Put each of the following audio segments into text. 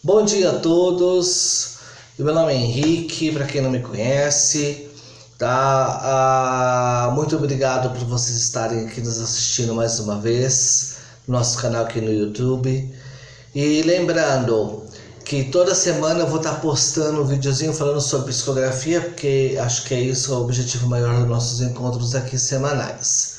Bom dia a todos, meu nome é Henrique, para quem não me conhece, tá? Muito obrigado por vocês estarem aqui nos assistindo mais uma vez no nosso canal aqui no YouTube. E lembrando que toda semana eu vou estar postando um videozinho falando sobre psicografia, porque acho que é isso o objetivo maior dos nossos encontros aqui semanais.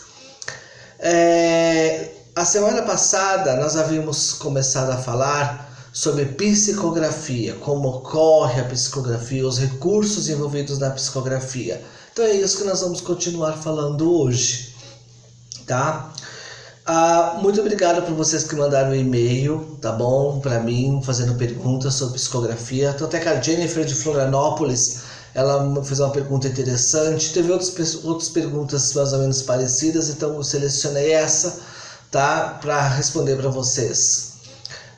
A semana passada nós havíamos começado a falar sobre psicografia, como ocorre a psicografia, os recursos envolvidos na psicografia. Então é isso que nós vamos continuar falando hoje, tá? Muito obrigado por vocês que mandaram um e-mail, tá bom? Para mim, fazendo perguntas sobre psicografia. Então até que a Jennifer de Florianópolis, ela fez uma pergunta interessante. Teve outras perguntas mais ou menos parecidas, então eu selecionei essa, tá? Para responder para vocês.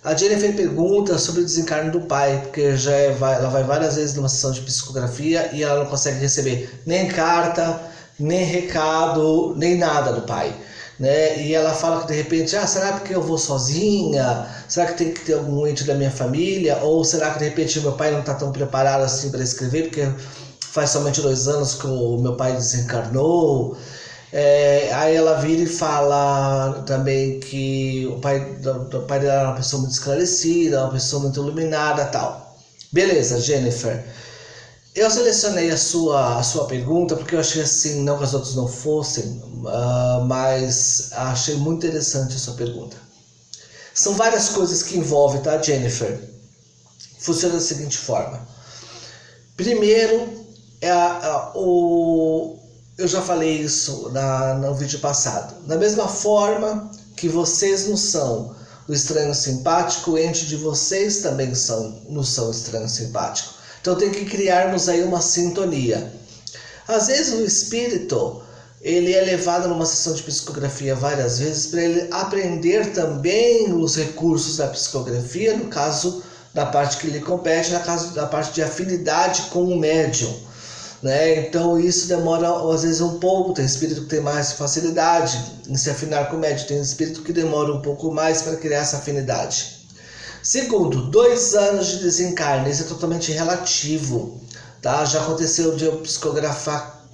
A Jennifer pergunta sobre o desencarne do pai, porque ela vai várias vezes numa sessão de psicografia e ela não consegue receber nem carta, nem recado, nem nada do pai, né? E ela fala que de repente, será porque eu vou sozinha? Será que tem que ter algum ente da minha família? Ou será que de repente meu pai não está tão preparado assim para escrever, porque faz somente 2 anos que o meu pai desencarnou? Aí ela vira e fala também que o pai dela era uma pessoa muito esclarecida, uma pessoa muito iluminada e tal. Beleza, Jennifer. Eu selecionei a sua pergunta porque eu achei assim, não que as outras não fossem, mas achei muito interessante a sua pergunta. São várias coisas que envolvem, tá, Jennifer? Funciona da seguinte forma. Primeiro, eu já falei isso no vídeo passado. Da mesma forma que vocês não são o estranho simpático, o ente de vocês também não são estranho simpático. Então tem que criarmos aí uma sintonia. Às vezes o espírito, ele é levado numa sessão de psicografia várias vezes para ele aprender também os recursos da psicografia, no caso da parte que lhe compete, da parte de afinidade com o médium. Né? Então isso demora às vezes um pouco. Tem espírito que tem mais facilidade em se afinar com o médium, tem espírito que demora um pouco mais para criar essa afinidade. Segundo, 2 anos de desencarne, isso é totalmente relativo, tá? Já aconteceu de eu psicografar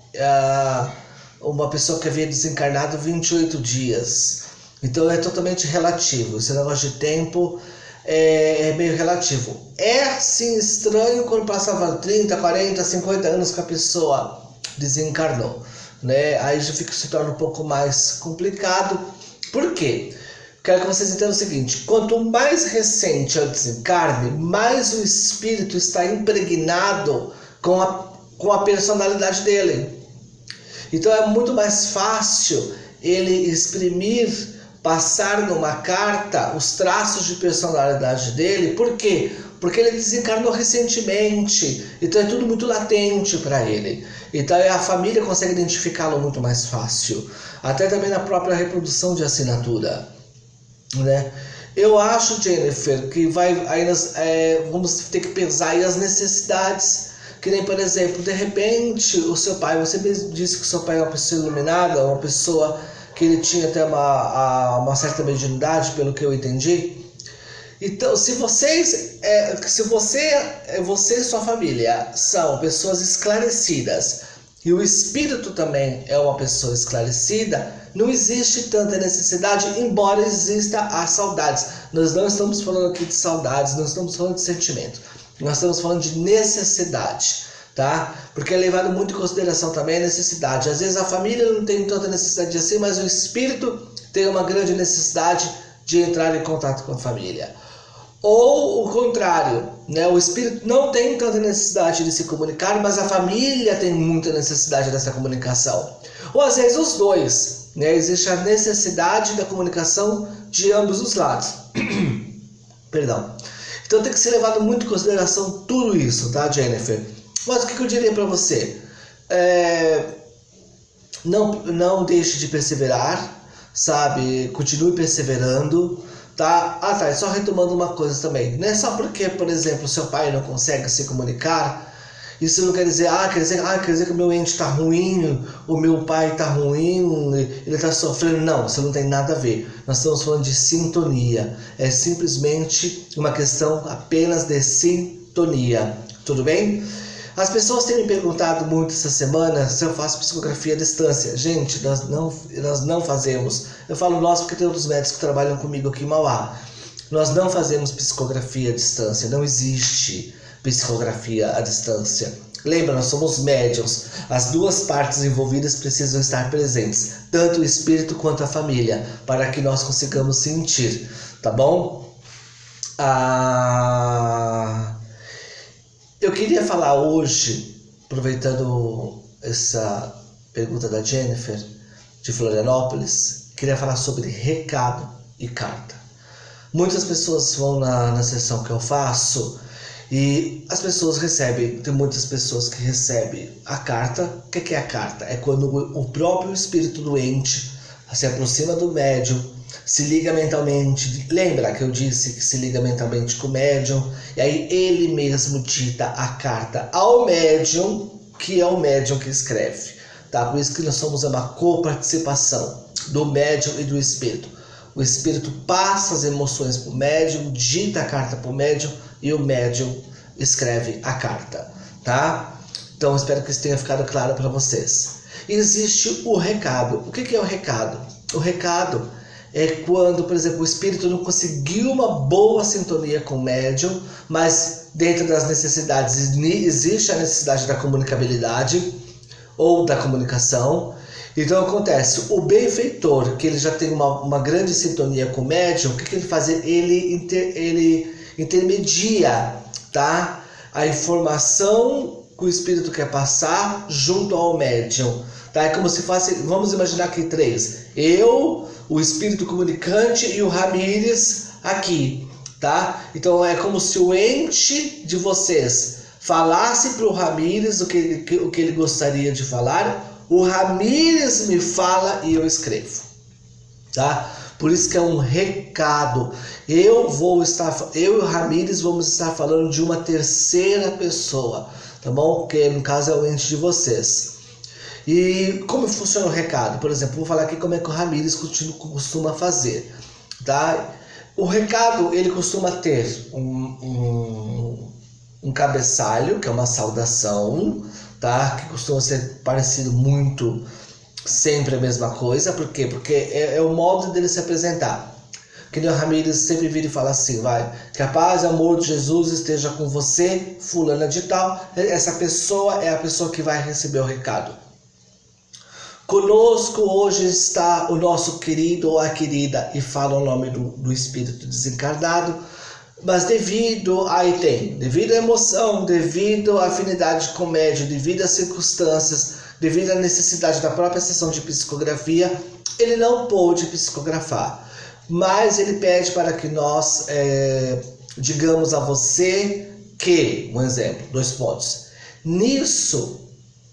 uma pessoa que havia desencarnado 28 dias, então é totalmente relativo. Esse negócio de tempo é meio relativo. É sim estranho quando passava 30, 40, 50 anos que a pessoa desencarnou, né? Aí já se torna um pouco mais complicado. Por quê? Quero que vocês entendam o seguinte: quanto mais recente é o desencarne, mais o espírito está impregnado com a personalidade dele. Então é muito mais fácil ele exprimir, passar numa carta os traços de personalidade dele. Por quê? Porque ele desencarnou recentemente, então é tudo muito latente para ele. Então a família consegue identificá-lo muito mais fácil, até também na própria reprodução de assinatura, né? Eu acho, Jennifer, que vamos ter que pesar aí as necessidades. Que nem, por exemplo, de repente o seu pai, você mesmo disse que o seu pai é uma pessoa iluminada, uma pessoa que ele tinha até uma certa mediunidade, pelo que eu entendi. Então, se você e sua família são pessoas esclarecidas e o espírito também é uma pessoa esclarecida, não existe tanta necessidade, embora exista as saudades. Nós não estamos falando aqui de saudades, não estamos falando de sentimento, nós estamos falando de necessidade, tá? Porque é levado muito em consideração também a necessidade. Às vezes a família não tem tanta necessidade assim, mas o espírito tem uma grande necessidade de entrar em contato com a família. Ou o contrário, né? O espírito não tem tanta necessidade de se comunicar, mas a família tem muita necessidade dessa comunicação. Ou às vezes os dois, né? Existe a necessidade da comunicação de ambos os lados. Perdão. Então tem que ser levado muito em consideração tudo isso, tá, Jennifer? Mas o que eu diria para você? Não deixe de perseverar, sabe? Continue perseverando, tá? Tá, só retomando uma coisa também. Não é só porque, por exemplo, seu pai não consegue se comunicar, Isso não quer dizer, quer dizer que o meu ente está ruim, o meu pai está ruim, ele está sofrendo. Não, isso não tem nada a ver. Nós estamos falando de sintonia. É simplesmente uma questão apenas de sintonia. Tudo bem? As pessoas têm me perguntado muito essa semana se eu faço psicografia à distância. Gente, nós não fazemos. Eu falo nós porque tem outros médicos que trabalham comigo aqui em Mauá. Nós não fazemos psicografia à distância, não existe psicografia à distância. Lembra, nós somos médiuns. As duas partes envolvidas precisam estar presentes, tanto o espírito quanto a família, para que nós consigamos sentir, tá bom? Eu queria falar hoje, aproveitando essa pergunta da Jennifer, de Florianópolis, queria falar sobre recado e carta. Muitas pessoas vão na sessão que eu faço e as pessoas recebem, tem muitas pessoas que recebem a carta. O que é a carta? É quando o próprio espírito doente se aproxima do médium, se liga mentalmente. Lembra que eu disse que se liga mentalmente com o médium? E aí ele mesmo dita a carta ao médium, que é o médium que escreve. Tá? Por isso que nós somos uma coparticipação do médium e do espírito. O espírito passa as emoções para o médium, dita a carta para o médium e o médium escreve a carta, tá? Então espero que isso tenha ficado claro para vocês. Existe o recado. O que é o recado? O recado é quando, por exemplo, o espírito não conseguiu uma boa sintonia com o médium, mas dentro das necessidades existe a necessidade da comunicabilidade ou da comunicação. Então acontece, o benfeitor, que ele já tem uma grande sintonia com o médium, o que ele faz? Ele intermedia, tá? A informação que o espírito quer passar junto ao médium. Tá? É como se fosse, vamos imaginar aqui três. Eu, o espírito comunicante e o Ramírez aqui. Tá? Então é como se o ente de vocês falasse para o Ramírez o que ele gostaria de falar. O Ramírez me fala e eu escrevo, tá? Por isso que é um recado. Eu e o Ramírez vamos estar falando de uma terceira pessoa, tá bom? Que no caso é o ente de vocês. E como funciona o recado? Por exemplo, vou falar aqui como é que o Ramírez costuma fazer, tá? O recado, ele costuma ter um cabeçalho, que é uma saudação, tá? Que costuma ser parecido muito, sempre a mesma coisa. Por quê? Porque é o modo dele se apresentar. Que nem o Ramírez sempre vira e fala assim, que a paz e o amor de Jesus esteja com você, fulana de tal. Essa pessoa é a pessoa que vai receber o recado. Conosco hoje está o nosso querido ou a querida, e fala o nome do espírito desencarnado. Mas devido à emoção, devido à afinidade com o médium, devido às circunstâncias, devido à necessidade da própria sessão de psicografia, ele não pôde psicografar. Mas ele pede para que nós digamos a você que, um exemplo, 2 pontos. Nisso,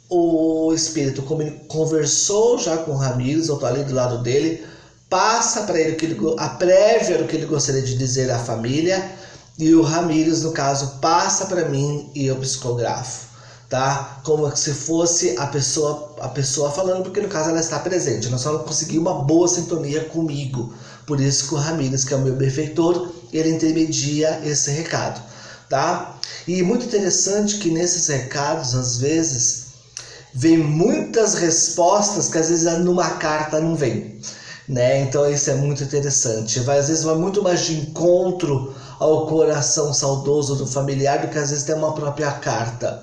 o espírito conversou já com o Ramírez, eu estou ali do lado dele, passa para ele a prévia do que ele gostaria de dizer à família, e o Ramírez, no caso, passa para mim e eu psicografo, tá? Como se fosse a pessoa falando, porque no caso ela está presente. Nós só não conseguimos uma boa sintonia comigo. Por isso que o Ramírez, que é o meu benfeitor, ele intermedia esse recado, tá? E muito interessante que nesses recados, às vezes, vem muitas respostas que às vezes numa carta não vem, né? Então isso é muito interessante. Às vezes vai muito mais de encontro ao coração saudoso do familiar do que às vezes tem uma própria carta.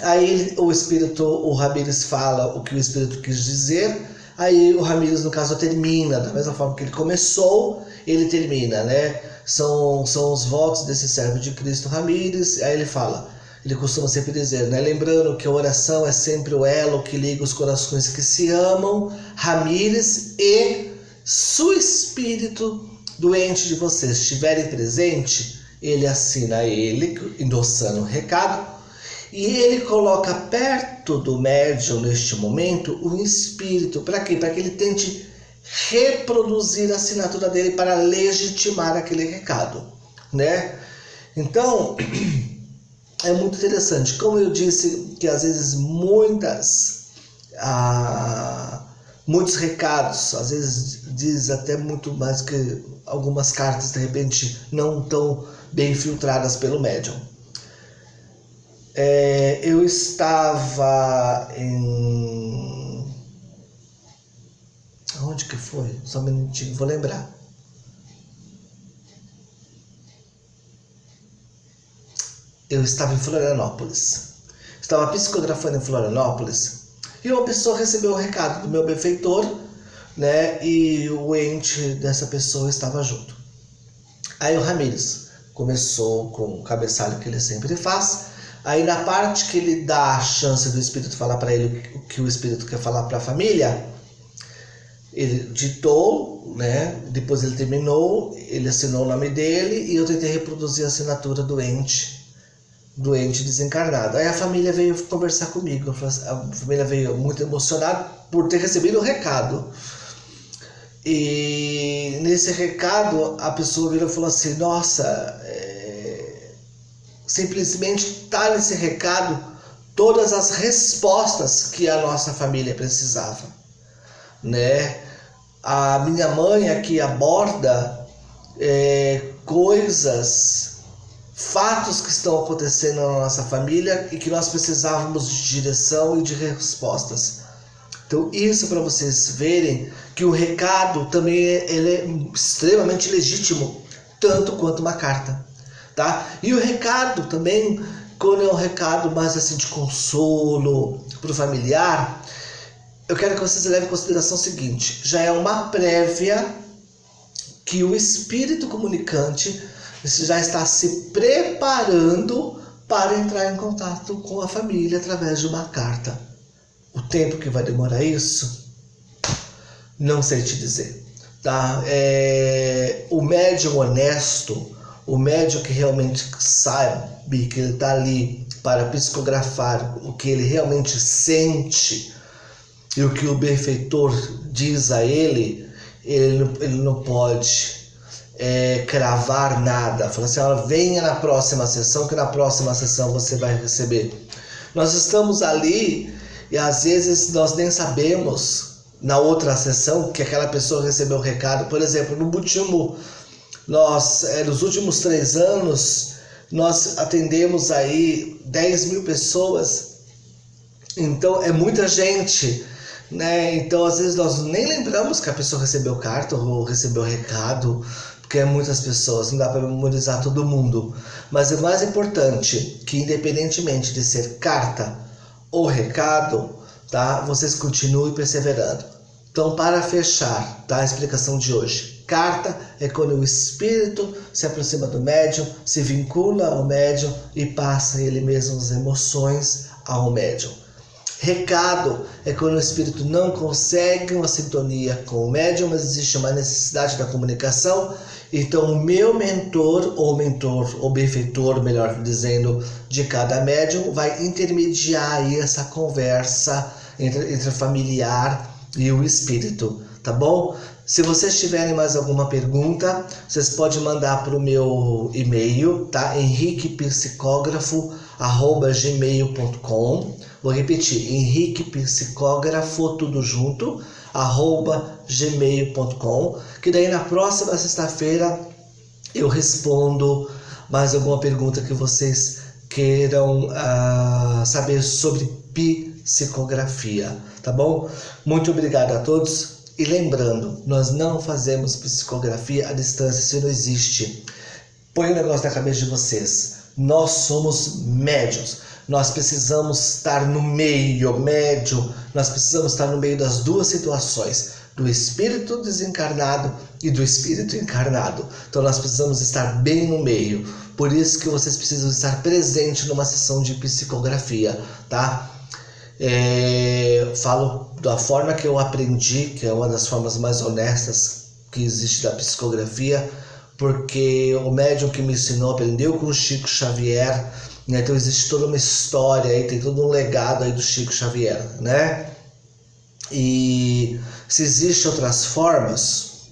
Aí o Ramírez fala o que o espírito quis dizer. Aí o Ramírez, no caso, termina da mesma forma que ele começou, ele termina, né? São os votos desse servo de Cristo Ramírez. Aí ele fala, ele costuma sempre dizer, né? Lembrando que a oração é sempre o elo que liga os corações que se amam, Ramírez, e se o espírito doente de vocês estiverem presente, ele assina ele, endossando o recado, e ele coloca perto do médium neste momento um espírito. Para quê? Para que ele tente reproduzir a assinatura dele para legitimar aquele recado, né? Então, é muito interessante. Como eu disse, que às vezes muitos recados, às vezes diz até muito mais que algumas cartas de repente não tão bem filtradas pelo médium. Eu estava em... Onde que foi? Só um minutinho, vou lembrar. Eu estava em Florianópolis. Estava psicografando em Florianópolis e uma pessoa recebeu o recado do meu benfeitor, né? E o ente dessa pessoa estava junto. Aí o Ramires começou com o cabeçalho que ele sempre faz. Aí na parte que ele dá a chance do espírito falar para ele o que o espírito quer falar para a família, ele ditou, né? Depois ele terminou, ele assinou o nome dele e eu tentei reproduzir a assinatura do ente desencarnado. Aí a família veio conversar comigo. A família veio muito emocionada por ter recebido o recado. E nesse recado a pessoa virou e falou assim: nossa, simplesmente está nesse recado todas as respostas que a nossa família precisava, né? A minha mãe aqui aborda fatos que estão acontecendo na nossa família e que nós precisávamos de direção e de respostas. Então isso para vocês verem que o recado também ele é extremamente legítimo, tanto quanto uma carta, tá? E o recado também, quando é um recado mais assim de consolo para o familiar, eu quero que vocês levem em consideração o seguinte: já é uma prévia que o espírito comunicante já está se preparando para entrar em contato com a família através de uma carta. O tempo que vai demorar isso, não sei te dizer, tá? O médium honesto, o médium que realmente sabe que ele está ali para psicografar o que ele realmente sente e o que o benfeitor diz a ele, ele não pode cravar nada. Fala assim: olha, venha na próxima sessão, que na próxima sessão você vai receber. Nós estamos ali e às vezes nós nem sabemos na outra sessão que aquela pessoa recebeu o recado. Por exemplo, no último, nos últimos 3 anos, nós atendemos aí 10 mil pessoas. Então é muita gente, né? Então às vezes nós nem lembramos que a pessoa recebeu carta ou recebeu recado, porque é muitas pessoas, não dá para memorizar todo mundo. Mas o mais importante, que independentemente de ser carta ou recado, tá? Vocês continuem perseverando. Então, para fechar, tá? A explicação de hoje. Carta é quando o espírito se aproxima do médium, se vincula ao médium e passa ele mesmo as emoções ao médium. Recado é quando o espírito não consegue uma sintonia com o médium, mas existe uma necessidade da comunicação. Então o meu mentor ou benfeitor, melhor dizendo, de cada médium vai intermediar aí essa conversa entre familiar e o espírito, tá bom? Se vocês tiverem mais alguma pergunta, vocês podem mandar para o meu e-mail, tá? henriquepsicógrafo@gmail.com. Vou repetir: henriquepsicógrafo, tudo junto, @gmail.com, que daí na próxima sexta-feira eu respondo mais alguma pergunta que vocês queiram saber sobre psicografia, tá bom? Muito obrigado a todos. E lembrando, nós não fazemos psicografia à distância, isso não existe. Põe o negócio na cabeça de vocês. Nós somos médiuns. Nós precisamos estar no meio, médium. Nós precisamos estar no meio das duas situações, do espírito desencarnado e do espírito encarnado. Então nós precisamos estar bem no meio. Por isso que vocês precisam estar presentes numa sessão de psicografia, tá? Falo da forma que eu aprendi, que é uma das formas mais honestas que existe da psicografia, porque o médium que me ensinou aprendeu com o Chico Xavier, né? Então existe toda uma história aí, tem todo um legado aí do Chico Xavier, né? E se existem outras formas,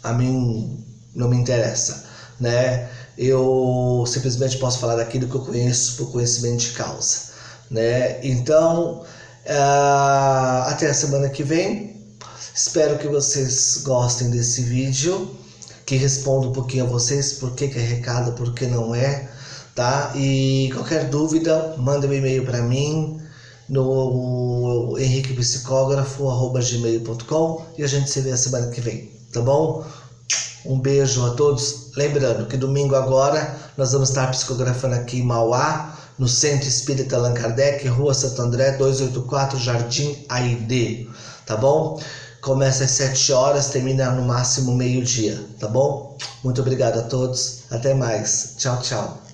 a mim não me interessa, né? Eu simplesmente posso falar daquilo que eu conheço por conhecimento de causa, né? Então, até a semana que vem. Espero que vocês gostem desse vídeo, que responda um pouquinho a vocês por que é recado, por que não é, tá? E qualquer dúvida, manda um e-mail para mim no henriquepsicógrafo@gmail.com e a gente se vê a semana que vem, tá bom? Um beijo a todos. Lembrando que domingo agora nós vamos estar psicografando aqui em Mauá, no Centro Espírita Allan Kardec, Rua Santo André, 284, Jardim AID, tá bom? Começa às 7 horas, termina no máximo meio-dia, tá bom? Muito obrigado a todos, até mais. Tchau, tchau.